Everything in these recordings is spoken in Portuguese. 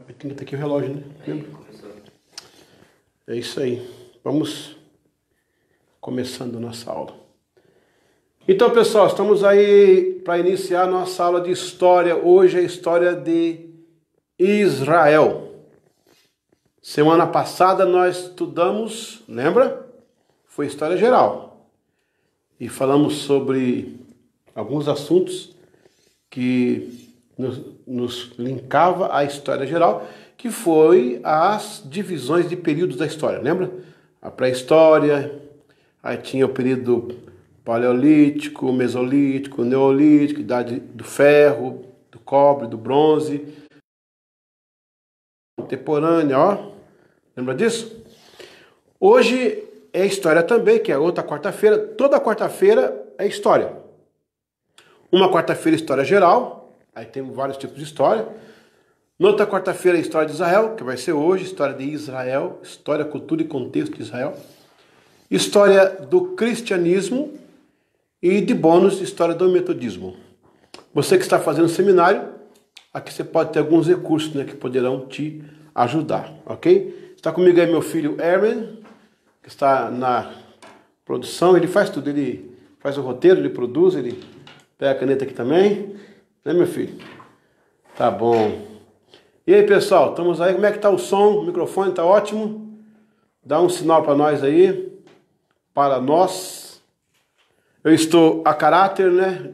Tem que ter aqui o relógio, né? É isso aí. Vamos começando a nossa aula. Então, pessoal, estamos aí para iniciar a nossa aula de história. Hoje é a história de Israel. Semana passada nós estudamos, lembra? Foi história geral. E falamos sobre alguns assuntos que nos linkava à história geral, que foi as divisões de períodos da história, lembra? A pré-história, aí tinha o período paleolítico, mesolítico, neolítico, idade do ferro, do cobre, do bronze, contemporânea, ó, lembra disso? Hoje é história também, que é outra quarta-feira, toda quarta-feira é história. Uma quarta-feira história geral, aí temos vários tipos de história. Noutra quarta-feira, a história de Israel, que vai ser hoje, história de Israel, história, cultura e contexto de Israel. História do cristianismo e de bônus, história do metodismo. Você que está fazendo seminário, aqui você pode ter alguns recursos, né, que poderão te ajudar, ok? Está comigo aí meu filho Herman, que está na produção, ele faz tudo, ele faz o roteiro, ele produz, ele pega a caneta aqui também, né, meu filho? Tá bom. E aí, pessoal, estamos aí, como é que tá o som? O microfone tá ótimo? Dá um sinal para nós aí, para nós. Eu estou a caráter, né,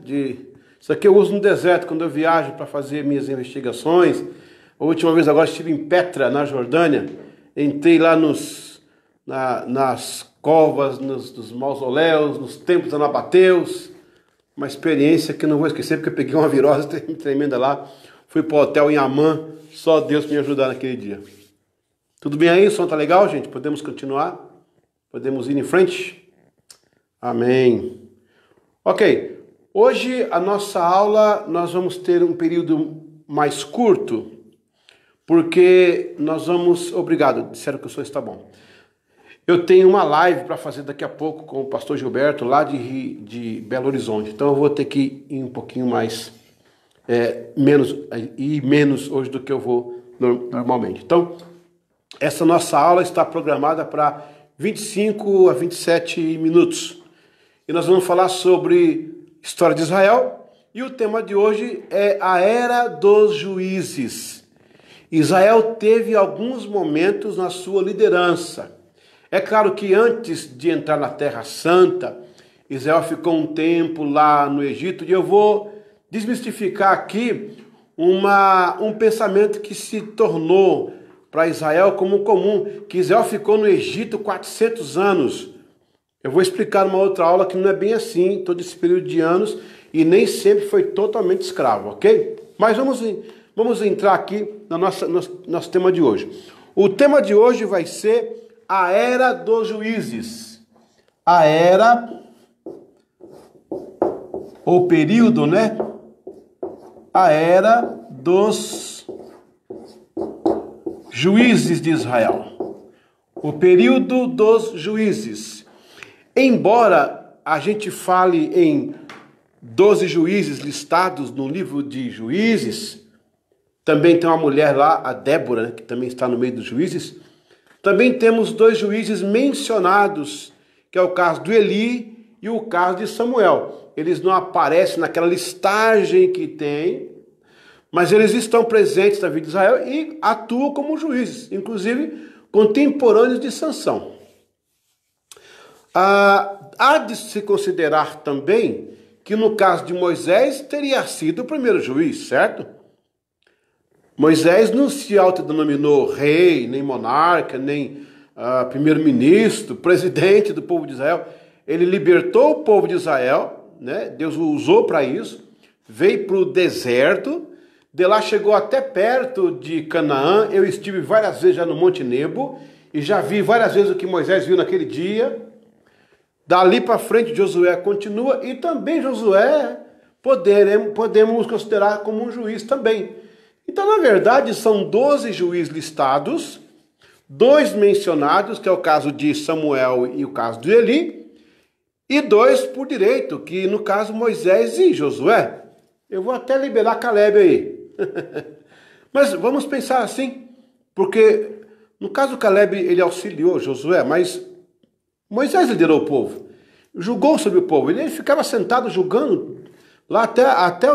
isso aqui eu uso no deserto, quando eu viajo para fazer minhas investigações. A última vez agora estive em Petra, na Jordânia, entrei lá nas covas, nos mausoléus, nos templos anabateus, uma experiência que não vou esquecer, porque eu peguei uma virose tremenda lá, fui para o hotel em Amman, só Deus me ajudar naquele dia. Tudo bem aí? O som tá legal, gente? Podemos continuar? Podemos ir em frente? Amém. Ok, hoje a nossa aula, nós vamos ter um período mais curto, porque nós vamos... Obrigado, disseram que o som está bom. Eu tenho uma live para fazer daqui a pouco com o pastor Gilberto, lá de Belo Horizonte. Então eu vou ter que ir um pouquinho mais... menos hoje do que eu vou normalmente. Então, essa nossa aula está programada para 25 a 27 minutos. E nós vamos falar sobre história de Israel. E o tema de hoje é a Era dos Juízes. Israel teve alguns momentos na sua liderança. É claro que antes de entrar na Terra Santa, Israel ficou um tempo lá no Egito, e eu vou desmistificar aqui um pensamento que se tornou para Israel como comum, que Israel ficou no Egito 400 anos. Eu vou explicar numa outra aula que não é bem assim, todo esse período de anos, e nem sempre foi totalmente escravo, ok? Mas vamos entrar aqui no nosso tema de hoje. O tema de hoje vai ser a Era dos Juízes. A Era, ou período, né? A Era dos Juízes de Israel. O período dos juízes. Embora a gente fale em 12 juízes listados no livro de Juízes, também tem uma mulher lá, a Débora, né, que também está no meio dos juízes. Também temos 2 juízes mencionados, que é o caso do Eli e o caso de Samuel. Eles não aparecem naquela listagem que tem, mas eles estão presentes na vida de Israel e atuam como juízes, inclusive contemporâneos de Sansão. Há de se considerar também que no caso de Moisés teria sido o primeiro juiz, certo? Moisés não se autodenominou rei, nem monarca, nem primeiro-ministro, presidente do povo de Israel. Ele libertou o povo de Israel, né? Deus o usou para isso, veio para o deserto, de lá chegou até perto de Canaã. Eu estive várias vezes já no Monte Nebo e já vi várias vezes o que Moisés viu naquele dia. Dali para frente Josué continua, e também Josué podemos considerar como um juiz também. Então, na verdade, são 12 juízes listados, 2 mencionados, que é o caso de Samuel e o caso de Eli, e 2 por direito, que no caso Moisés e Josué. Eu vou até liberar Caleb aí. Mas vamos pensar assim, porque no caso Caleb ele auxiliou Josué, mas Moisés liderou o povo, julgou sobre o povo, ele ficava sentado julgando, lá até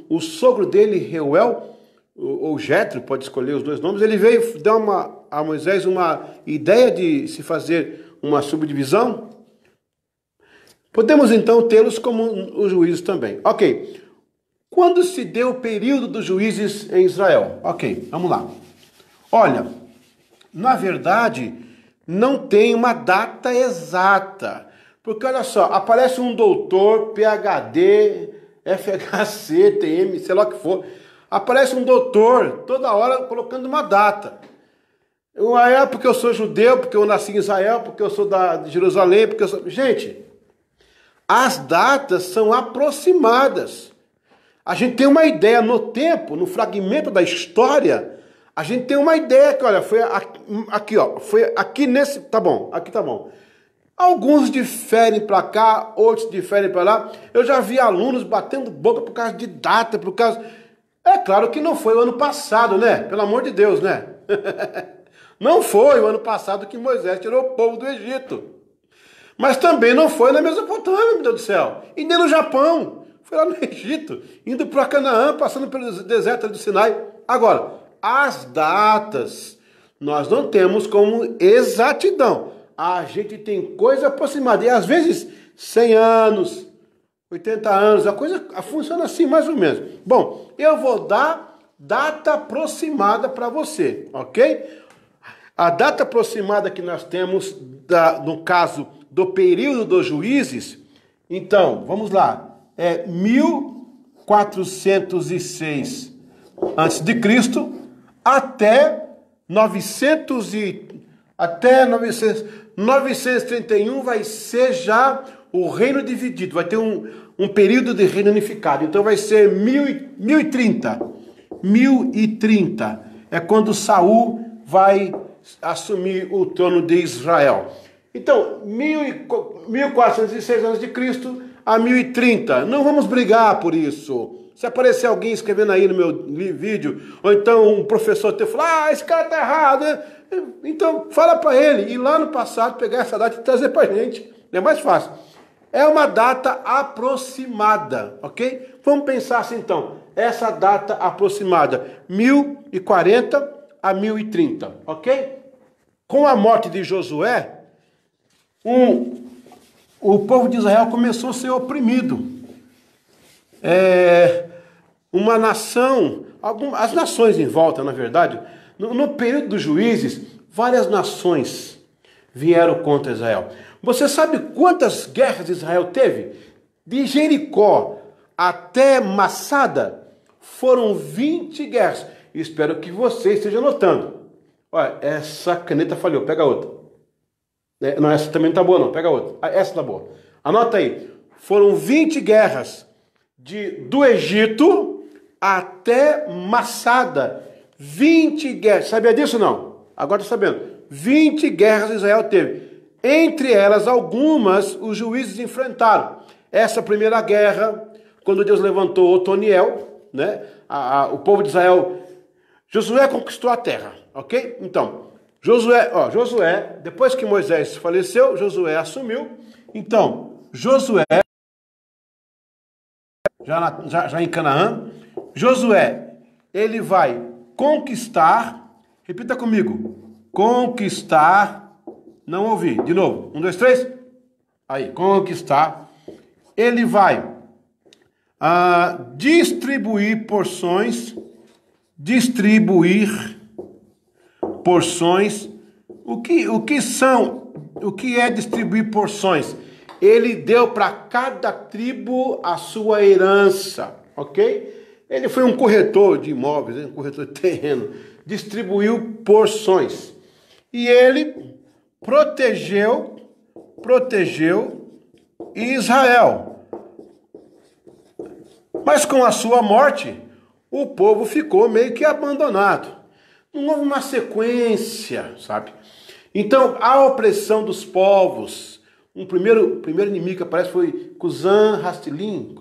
o sogro dele, Reuel, ou Jetro, pode escolher os dois nomes, ele veio dar a Moisés uma ideia de se fazer uma subdivisão. Podemos então tê-los como os juízes também. Ok. Quando se deu o período dos juízes em Israel? Ok, vamos lá. Olha, na verdade, não tem uma data exata. Porque olha só, aparece um doutor, PhD, FHC, TM, sei lá o que for. Aparece um doutor toda hora colocando uma data. Porque eu sou judeu, porque eu nasci em Israel, porque eu sou de Jerusalém, porque eu sou... Gente, as datas são aproximadas. A gente tem uma ideia no tempo, no fragmento da história, a gente tem uma ideia que, olha, foi aqui, ó, foi aqui nesse, tá bom, aqui tá bom. Alguns diferem para cá, outros diferem para lá. Eu já vi alunos batendo boca por causa de data, por causa... É claro que não foi o ano passado, né? Pelo amor de Deus, né? Não foi o ano passado que Moisés tirou o povo do Egito. Mas também não foi na Mesopotâmia, meu Deus do céu. E nem no Japão. Foi lá no Egito, indo para Canaã, passando pelo deserto do Sinai. Agora, as datas nós não temos como exatidão. A gente tem coisa aproximada. E às vezes 100 anos, 80 anos, a coisa funciona assim mais ou menos. Bom, eu vou dar data aproximada para você, ok? A data aproximada que nós temos, no caso do período dos juízes, então, vamos lá. É 1406 a.C. até 931 vai ser já o reino dividido, vai ter um período de reino unificado. Então vai ser 1030. 1030 é quando Saul vai assumir o trono de Israel. Então, 1406 a.C. a 1030. Não vamos brigar por isso. Se aparecer alguém escrevendo aí no meu vídeo, ou então um professor teu falar, esse cara tá errado, né? Então, fala para ele ir lá no passado, pegar essa data e trazer para a gente. É mais fácil. É uma data aproximada, ok? Vamos pensar assim então. Essa data aproximada, 1040 a 1030, ok? Com a morte de Josué, o povo de Israel começou a ser oprimido. Uma nação, as nações em volta, na verdade, no período dos juízes, várias nações vieram contra Israel. Você sabe quantas guerras Israel teve? De Jericó até Massada, foram 20 guerras. Espero que você esteja anotando. Olha, essa caneta falhou, pega outra. Não, essa também não está boa não, pega outra. Essa está boa. Anota aí. Foram 20 guerras do Egito até Massada. 20 guerras. Sabia disso não? Agora está sabendo. 20 guerras Israel teve. Entre elas, algumas os juízes enfrentaram. Essa primeira guerra, quando Deus levantou Otoniel, né? O povo de Israel, Josué conquistou a terra, ok? Então, Josué, depois que Moisés faleceu, Josué assumiu. Então, Josué, já em Canaã, Josué, ele vai conquistar, repita comigo, conquistar, não ouvi, de novo, 1, 2, 3, aí, conquistar, ele vai distribuir porções, o que é distribuir porções? Ele deu para cada tribo a sua herança, ok? Ele foi um corretor de imóveis, um corretor de terreno, distribuiu porções. E ele protegeu Israel. Mas com a sua morte, o povo ficou meio que abandonado. Não houve uma sequência, sabe? Então, a opressão dos povos. O primeiro inimigo que aparece foi Cusã, Rastilin,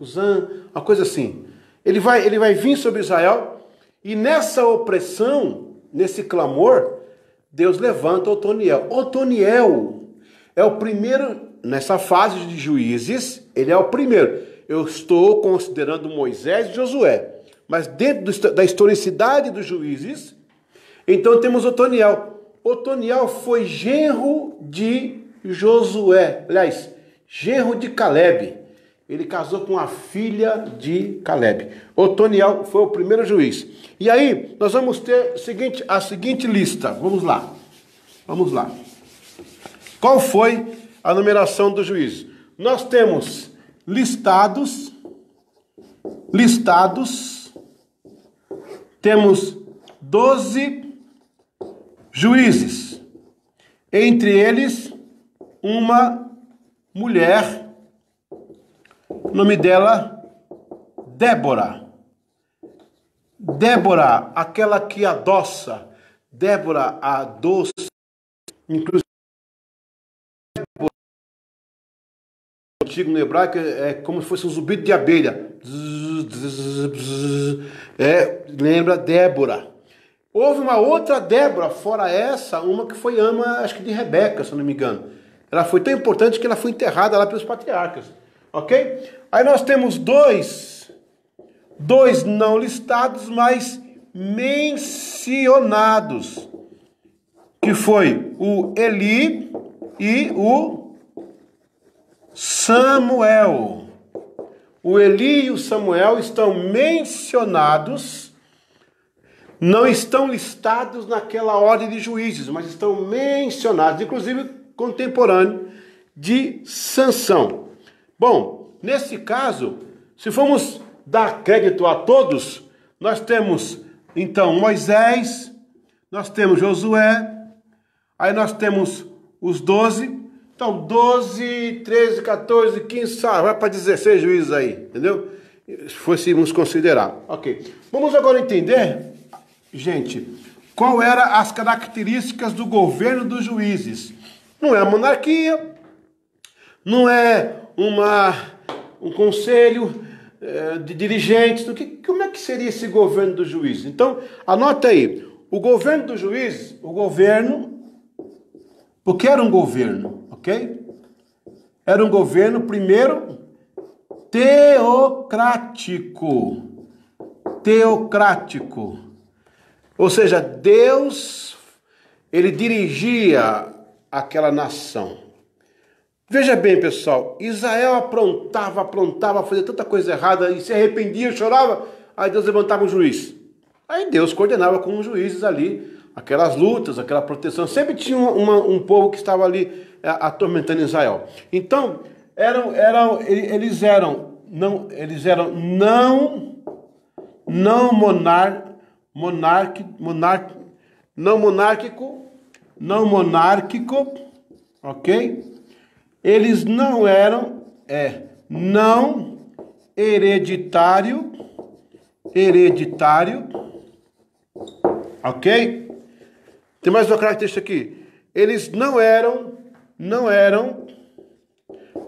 uma coisa assim. Ele vai vir sobre Israel E nessa opressão, nesse clamor, Deus levanta Otoniel. Otoniel é o primeiro, nessa fase de juízes, ele é o primeiro. Eu estou considerando Moisés e Josué. Mas dentro da historicidade dos juízes, então temos Otoniel. Otoniel foi genro de Josué. Aliás, genro de Caleb. Ele casou com a filha de Caleb. Otoniel foi o primeiro juiz. E aí, nós vamos ter a seguinte lista. Vamos lá. Vamos lá. Qual foi a numeração dos juízes? Nós temos listados. Temos 12 juízes. Entre eles, uma mulher. O nome dela, Débora. Débora, aquela que adoça. Débora, a doce. Inclusive, antigo no hebraico é como se fosse um zumbido de abelha. Lembra Débora. Houve uma outra Débora, fora essa, uma que foi ama, acho que de Rebeca, se eu não me engano. Ela foi tão importante que ela foi enterrada lá pelos patriarcas. Ok? Aí nós temos dois não listados, mas mencionados, que foi o Eli e o Samuel. O Eli e o Samuel estão mencionados, não estão listados naquela ordem de juízes, mas estão mencionados, inclusive contemporâneo de Sansão. Bom, nesse caso, se formos dar crédito a todos, nós temos, então, Moisés, nós temos Josué, aí nós temos os 12, então 12, 13, 14, 15, vai para 16 juízes aí, entendeu? Se fôssemos considerar. Ok. Vamos agora entender, gente, qual eram as características do governo dos juízes. Não é a monarquia, não é um conselho de dirigentes. Como é que seria esse governo dos juízes? Então, anota aí. O governo dos juízes, porque era um governo, ok? Era um governo, primeiro, teocrático. Teocrático. Ou seja, Deus, ele dirigia aquela nação. Veja bem, pessoal, Israel aprontava, fazia tanta coisa errada e se arrependia, chorava, aí Deus levantava um juiz. Aí Deus coordenava com os juízes ali, aquelas lutas, aquela proteção. Sempre tinha um povo que estava ali atormentando Israel. Então, eles eram não monárquico, ok? Eles não eram, não hereditário, ok? Tem mais uma característica aqui. Eles não eram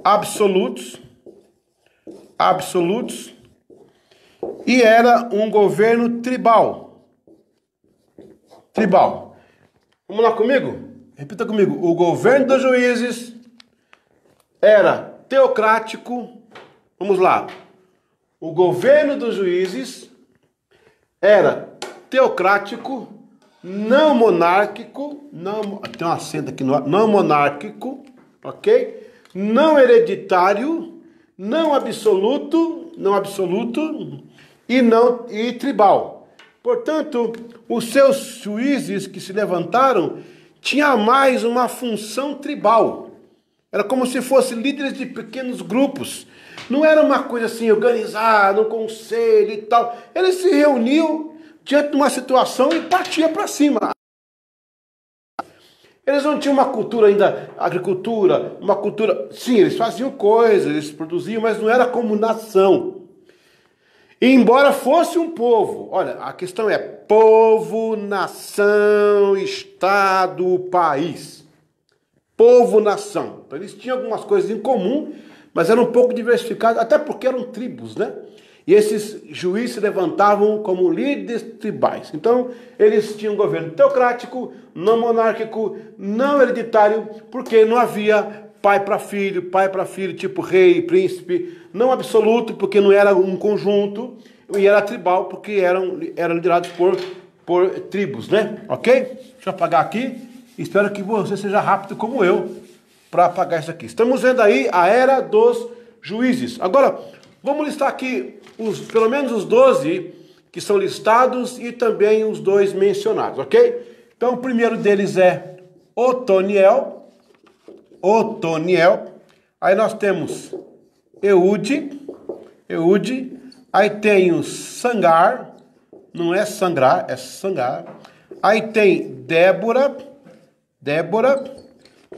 absolutos, e era um governo tribal. Vamos lá comigo? Repita comigo. O governo dos juízes era teocrático. Vamos lá. O governo dos juízes era teocrático, não monárquico, tem um acento aqui no não monárquico, ok? Não hereditário, não absoluto e tribal. Portanto, os seus juízes que se levantaram tinham mais uma função tribal. Era como se fossem líderes de pequenos grupos. Não era uma coisa assim organizada, um conselho e tal. Eles se reuniam diante de uma situação e partiam para cima. Eles não tinham uma cultura ainda, agricultura, uma cultura... Sim, eles faziam coisas, eles produziam, mas não era como nação. E embora fosse um povo, olha, a questão é povo, nação, estado, país. Povo, nação. Então, eles tinham algumas coisas em comum, mas eram um pouco diversificados, até porque eram tribos, né? E esses juízes se levantavam como líderes tribais. Então, eles tinham um governo teocrático, não monárquico, não hereditário, porque não havia pai para filho, tipo rei, príncipe, não absoluto, porque não era um conjunto, e era tribal, porque eram liderados por tribos, né? Ok? Deixa eu apagar aqui. Espero que você seja rápido como eu para apagar isso aqui. Estamos vendo aí a era dos juízes. Agora, vamos listar aqui pelo menos os 12 que são listados e também os 2 mencionados, ok? Então, o primeiro deles é Otoniel. Aí nós temos Eude. Aí tem o Sangar. Não é Sangrar, é Sangar. Aí tem Débora.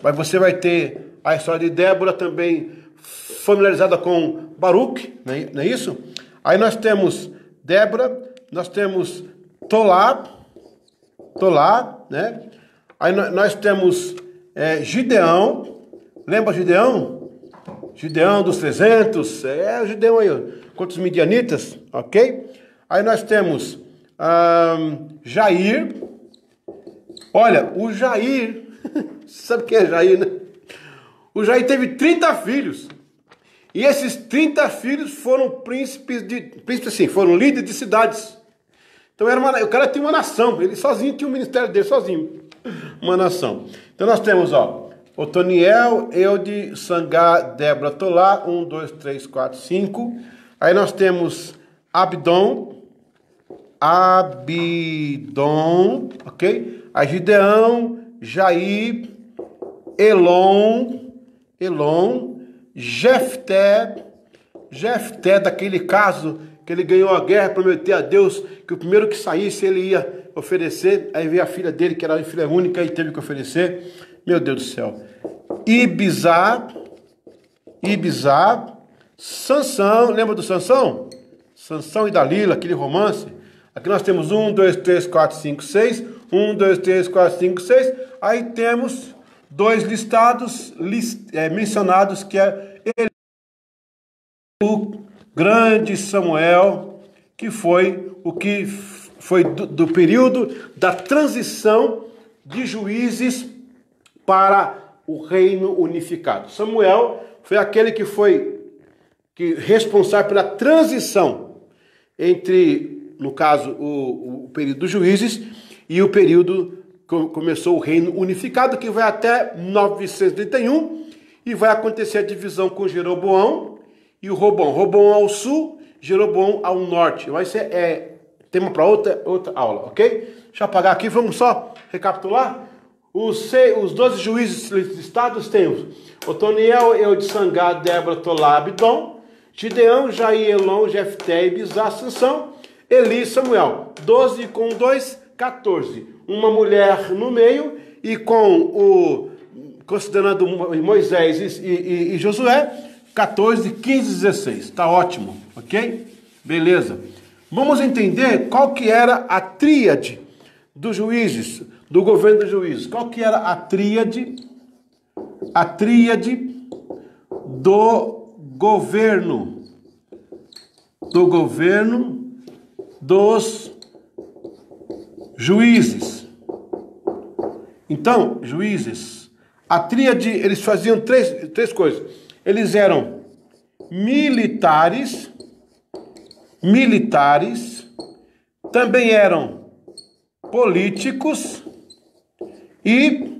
Mas você vai ter a história de Débora também familiarizada com Baruque, não é isso? Aí nós temos Débora, nós temos Tolá, né? Aí nós temos Gideão. Lembra Gideão? Gideão dos 300, o Gideão aí, contra os midianitas, ok? Aí nós temos Jair. Olha, o Jair, sabe quem é Jair, né? O Jair teve 30 filhos. E esses 30 filhos foram príncipes assim, foram líderes de cidades. Então o cara tinha uma nação, ele sozinho tinha o ministério dele, sozinho. Uma nação. Então nós temos, Otoniel, Eude, Sangar, Débora, Tolá, 1, 2, 3, 4, 5. Aí nós temos Abdon, ok? Aí Gideão, Jair, Elon, Jefté, daquele caso que ele ganhou a guerra, prometeu a Deus que o primeiro que saísse ele ia oferecer. Aí veio a filha dele, que era a filha única, e teve que oferecer. Meu Deus do céu. Ibizá, Sansão, lembra do Sansão? Sansão e Dalila, aquele romance. Aqui nós temos 1, 2, 3, 4, 5, 6. 1, 2, 3, 4, 5, 6. Aí temos 2 listados, mencionados, que é o grande Samuel, que foi o que foi do período da transição de juízes para o reino unificado. Samuel foi aquele que foi responsável pela transição entre, no caso, o período dos juízes e o período que começou o reino unificado, que vai até 931, e vai acontecer a divisão com Jeroboão e o Roboão. Roboão ao sul, Jeroboão ao norte. Vai ser tema para outra aula, ok? Deixa eu apagar aqui, vamos só recapitular. Os 12 juízes listados tem Otoniel, Eude, Sangar, Débora, Tolá, Abdon, Gideão, Jair, Elon, Jefté, Ibizá, Sansão, Eli, Samuel. 12 com 2, 14. Uma mulher no meio e considerando Moisés e Josué, 14, 15, 16. Tá ótimo, ok? Beleza. Vamos entender qual que era a tríade dos juízes, do governo dos juízes. Qual que era a tríade? A tríade do governo dos juízes. Então, juízes, a tríade, eles faziam três coisas. Eles eram militares, também eram políticos e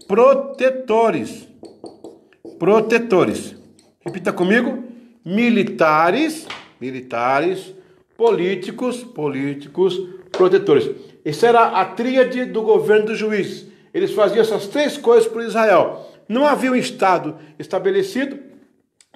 protetores. Repita comigo: militares, políticos, protetores. Essa era a tríade do governo dos juízes. Eles faziam essas 3 coisas por Israel. Não havia um Estado estabelecido,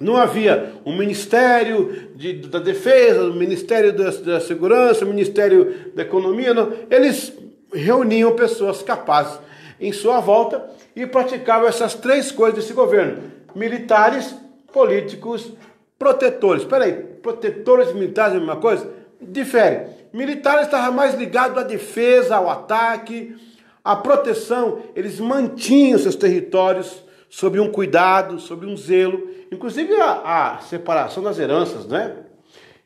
não havia um Ministério da Defesa, um Ministério da Segurança, um Ministério da Economia, não. Eles reuniam pessoas capazes em sua volta e praticavam essas 3 coisas desse governo: militares, políticos, protetores. Espera aí, protetores e militares é a mesma coisa? Difere. Militares estavam mais ligados à defesa, ao ataque, à proteção. Eles mantinham seus territórios sob um cuidado, sob um zelo, inclusive a separação das heranças, né?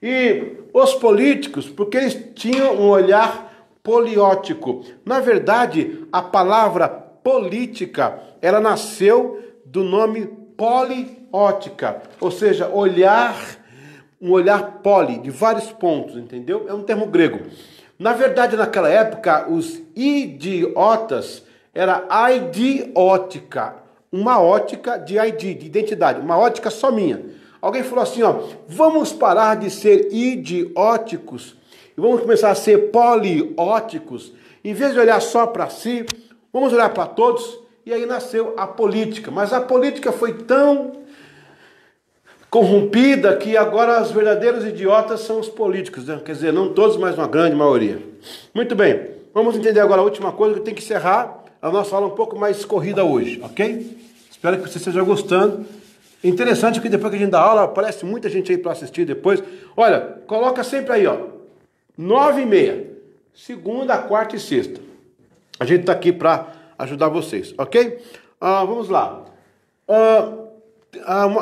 E os políticos, porque eles tinham um olhar poliótico. Na verdade, a palavra política, ela nasceu do nome poliótica, ou seja, um olhar poli, de vários pontos, entendeu? É um termo grego. Na verdade, naquela época, os idiotas era idiótica, uma ótica de ID, de identidade, uma ótica só minha. Alguém falou assim, ó, vamos parar de ser idióticos e vamos começar a ser polióticos. Em vez de olhar só para si, vamos olhar para todos. E aí nasceu a política. Mas a política foi tão corrompida que agora os verdadeiros idiotas são os políticos, né? Quer dizer, não todos, mas uma grande maioria. Muito bem, vamos entender agora a última coisa que eu tenho que encerrar a nossa aula um pouco mais corrida hoje, ok? Espero que você esteja gostando. Interessante que depois que a gente dá aula, aparece muita gente aí para assistir depois. Olha, coloca sempre aí, ó, 9h30, segunda, quarta e sexta. A gente está aqui para ajudar vocês, ok? Vamos lá.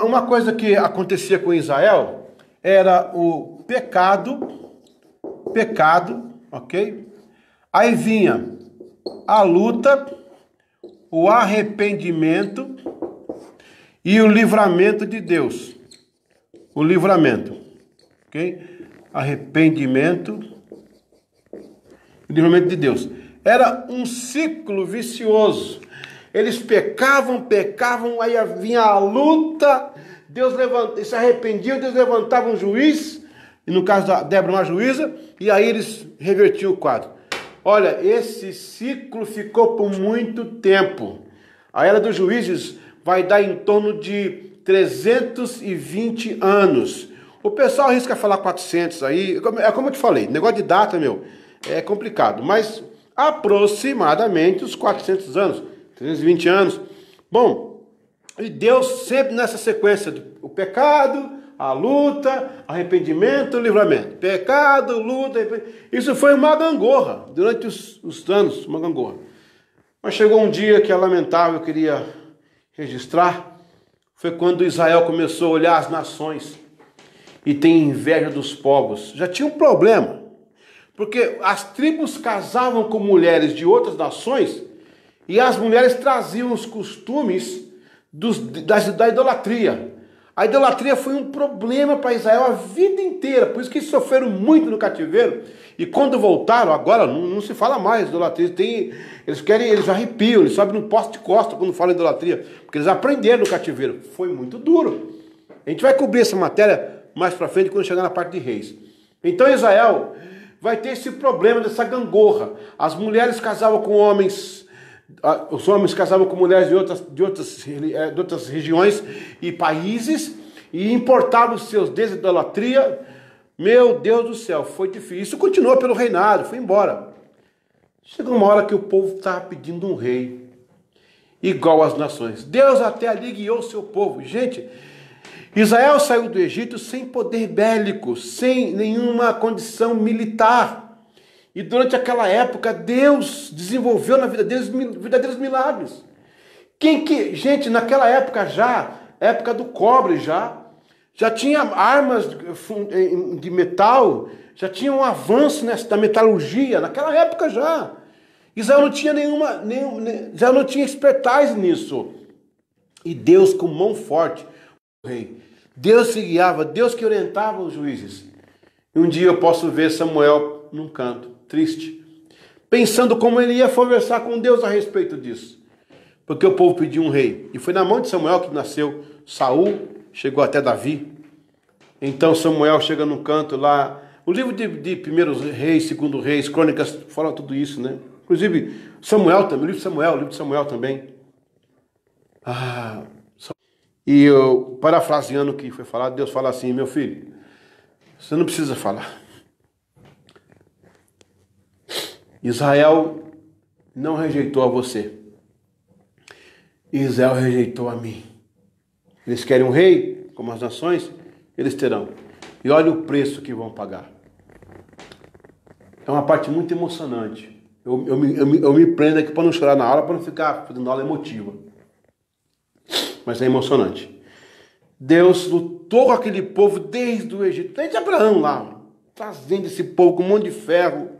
Uma coisa que acontecia com Israel era o pecado, ok? Aí vinha a luta, o arrependimento e o livramento de Deus. O livramento, ok? Arrependimento e livramento de Deus. Era um ciclo vicioso. Eles pecavam, aí vinha a luta, Deus se arrependia, Deus levantava um juiz, e no caso da Débora uma juíza, e aí eles revertiam o quadro. Olha, esse ciclo ficou por muito tempo. A era dos juízes vai dar em torno de 320 anos. O pessoal arrisca falar 400 aí, é como eu te falei, negócio de data, é complicado, mas aproximadamente os 400 anos, 320 anos. Bom, e Deus sempre nessa sequência, o pecado, a luta, arrependimento, livramento. Pecado, luta, arrependimento. Isso foi uma gangorra, durante os anos, uma gangorra. Mas chegou um dia que é lamentável, eu queria registrar, foi quando Israel começou a olhar as nações e ter inveja dos povos. Já tinha um problema, porque as tribos casavam com mulheres de outras nações e as mulheres traziam os costumes da idolatria. A idolatria foi um problema para Israel a vida inteira, por isso que eles sofreram muito no cativeiro. E quando voltaram, agora não se fala mais de idolatria. Eles arrepiam, eles sobem no poste de costa quando falam de idolatria, porque eles aprenderam no cativeiro. Foi muito duro. A gente vai cobrir essa matéria mais para frente quando chegar na parte de reis. Então Israel vai ter esse problema dessa gangorra. As mulheres casavam com homens, os homens casavam com mulheres de outras regiões e países e importavam os seus deuses de idolatria. Meu Deus do céu, foi difícil. Isso continuou pelo reinado, foi embora. Chegou uma hora que o povo estava pedindo um rei igual às nações. Deus até ali guiou o seu povo. Gente, Israel saiu do Egito sem poder bélico, sem nenhuma condição militar. E durante aquela época, Deus desenvolveu na vida deles verdadeiros milagres. Gente, naquela época época do cobre já tinha armas de metal, já tinha um avanço da metalurgia, naquela época já. Israel não tinha já não tinha expertise nisso. E Deus com mão forte, o rei. Deus se guiava, Deus que orientava os juízes. E um dia eu posso ver Samuel num canto, triste, pensando como ele ia conversar com Deus a respeito disso. Porque o povo pediu um rei. E foi na mão de Samuel que nasceu Saul, chegou até Davi. Então Samuel chega num canto lá. O livro de Primeiros Reis, Segundo Reis, Crônicas, fala tudo isso, né? Inclusive Samuel também, o livro de Samuel também. E eu, parafraseando o que foi falado, Deus fala assim: meu filho, você não precisa falar. Israel não rejeitou a você. Israel rejeitou a mim. Eles querem um rei, como as nações, eles terão. E olha o preço que vão pagar. É uma parte muito emocionante. Eu me prendo aqui para não chorar na aula, para não ficar fazendo aula emotiva. Mas é emocionante. Deus lutou com aquele povo desde o Egito, desde Abraão lá, trazendo esse povo com um monte de ferro,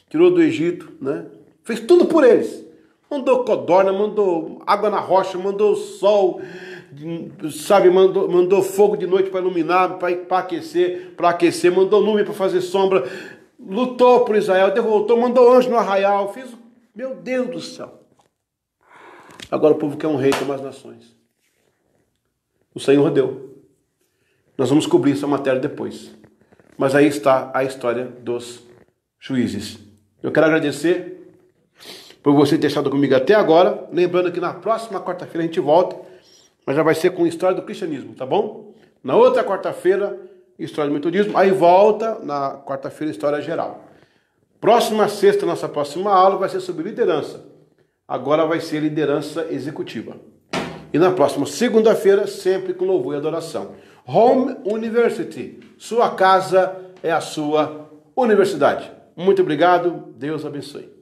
tirou do Egito, né? Fez tudo por eles. Mandou codorna, mandou água na rocha, mandou sol, sabe, mandou fogo de noite para iluminar, para aquecer, mandou nuvem para fazer sombra, lutou por Israel, voltou, mandou anjo no arraial, fez, meu Deus do céu. Agora o povo quer um rei como as nações. O Senhor deu. Nós vamos cobrir essa matéria depois. Mas aí está a história dos juízes. Eu quero agradecer por você ter estado comigo até agora. Lembrando que na próxima quarta-feira a gente volta, mas já vai ser com a história do cristianismo, tá bom? Na outra quarta-feira, história do metodismo. Aí volta na quarta-feira, história geral. Próxima sexta, nossa próxima aula vai ser sobre liderança. Agora vai ser liderança executiva. E na próxima segunda-feira, sempre com louvor e adoração. Home University. Sua casa é a sua universidade. Muito obrigado. Deus abençoe.